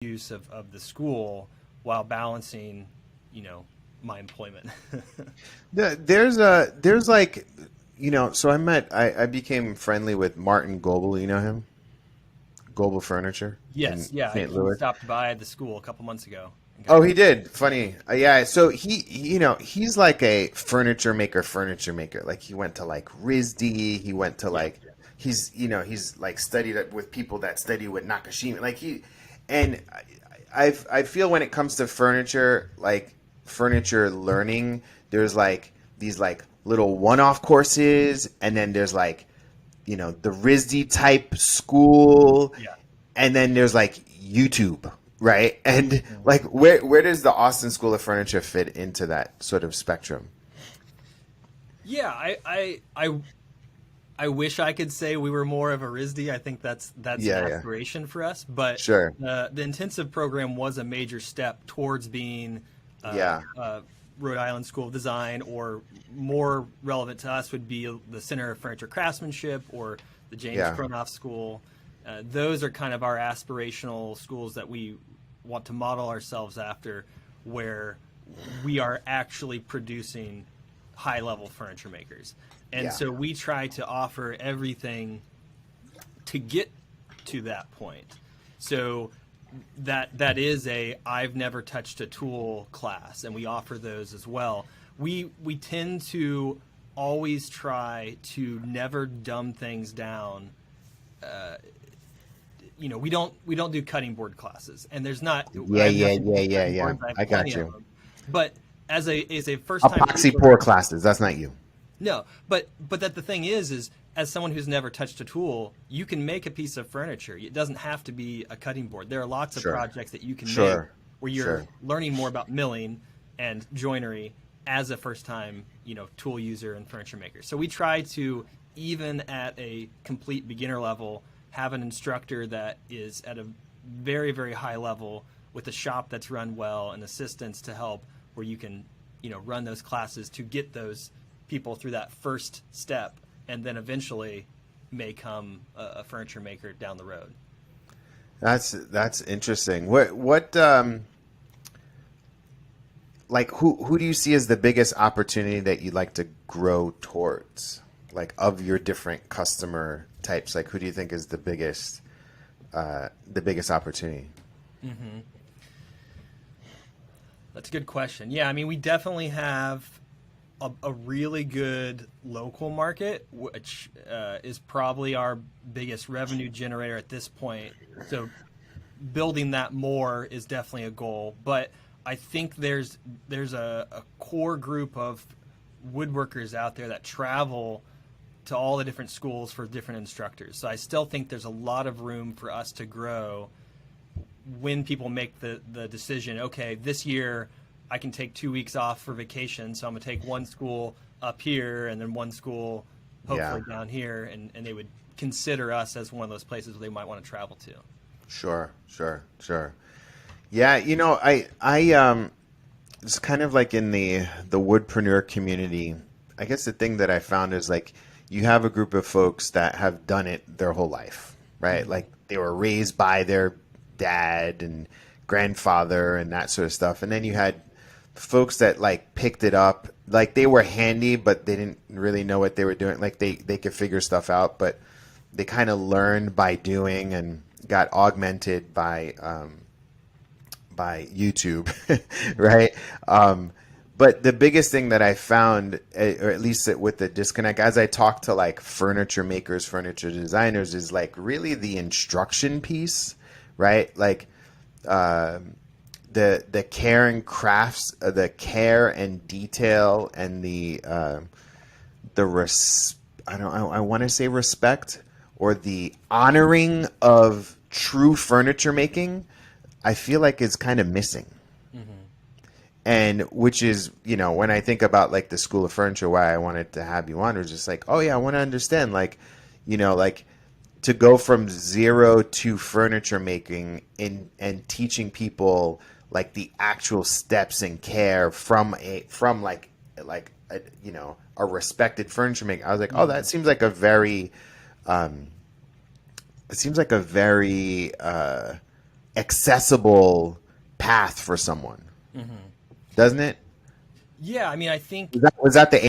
use of the school while balancing, my employment. There's like, so I became friendly with Martin Goebel. You know him? Global Furniture in Yes, yeah, St. he Louis. stopped by the school a couple months ago and got Oh, to he meet. did. Funny. Yeah. So he's like a furniture maker. Like he went to like RISD. He went to Yeah, like, he's like studied with people that study with Nakashima. And I feel when it comes to furniture, like furniture learning, there's like these like little one-off courses, and then there's like, the RISD type school, yeah. and then there's like YouTube, right? And Mhm. like where does the Austin School of Furniture fit into that sort of spectrum? Yeah, I wish I could say we were more of a RISD. I think that's an Yeah, yeah. aspiration for us, but Sure. the intensive program was a major step towards being Yeah. Rhode Island School of Design, or more relevant to us would be the Center of Furniture Craftsmanship or the James Yeah. Kronoff School. Those are kind of our aspirational schools that we want to model ourselves after, where we are actually producing high level furniture makers. And Yeah. so we try to offer everything to get to that point. So that is a I've never touched a tool class, and we offer those as well. We tend to always try to never dumb things down. We don't do cutting board classes, and there's not. I Yeah, have yeah, nothing yeah, against yeah, cutting yeah. boards. I have I plenty got of you. them, but as a first time Epoxy pour classes. That's not you. no, but that the thing is as someone who's never touched a tool, you can make a piece of furniture. It doesn't have to be a cutting board. There are lots of Sure. projects that you can make Sure. where you're Sure. learning more about milling and joinery as a first time, tool user and furniture maker. So we try to, even at a complete beginner level, have an instructor that is at a very, very high level with a shop that's run well and assistants to help, where you can, run those classes to get those people through that first step, and then eventually may come a furniture maker down the road. That's interesting. What like who do you see as the biggest opportunity that you'd like to grow towards? Like of your different customer types, like who do you think is the biggest opportunity? That's a good question. Yeah, I mean, we definitely have a really good local market, which is probably our biggest revenue generator at this point. So building that more is definitely a goal. But I think there's a core group of woodworkers out there that travel to all the different schools for different instructors. So I still think there's a lot of room for us to grow when people make the decision, okay, this year I can take 2 weeks off for vacation, so I'm going to take one school up here and then one school Yeah. hopefully down here, and they would consider us as one of those places where they might want to travel to. Sure, sure, sure. Yeah, it's kind of like in the woodpreneur community. I guess the thing that I found is like you have a group of folks that have done it their whole life, right? Mhm. Like they were raised by their dad and grandfather and that sort of stuff. And then you had folks that like picked it up, like they were handy, but they didn't really know what they were doing. Like they could figure stuff out, but they kind of learned by doing and got augmented by YouTube, right? But the biggest thing that I found, or at least with the disconnect, as I talk to like furniture makers, furniture designers, is like really the instruction piece, right? Like the care and crafts, the care and detail, and the I want to say respect or the honoring of true furniture making. I feel like is kind of missing. Mhm. And which is, when I think about like the School of Furniture, why I wanted to have you on, was just like, oh yeah, I want to understand, like, like to go from zero to furniture making and teaching people like the actual steps and care from like a respected furniture maker. I was like, oh, that Mhm. seems like a very um, it seems like a very accessible path for someone, doesn't it? Yeah, I mean, I think Was that the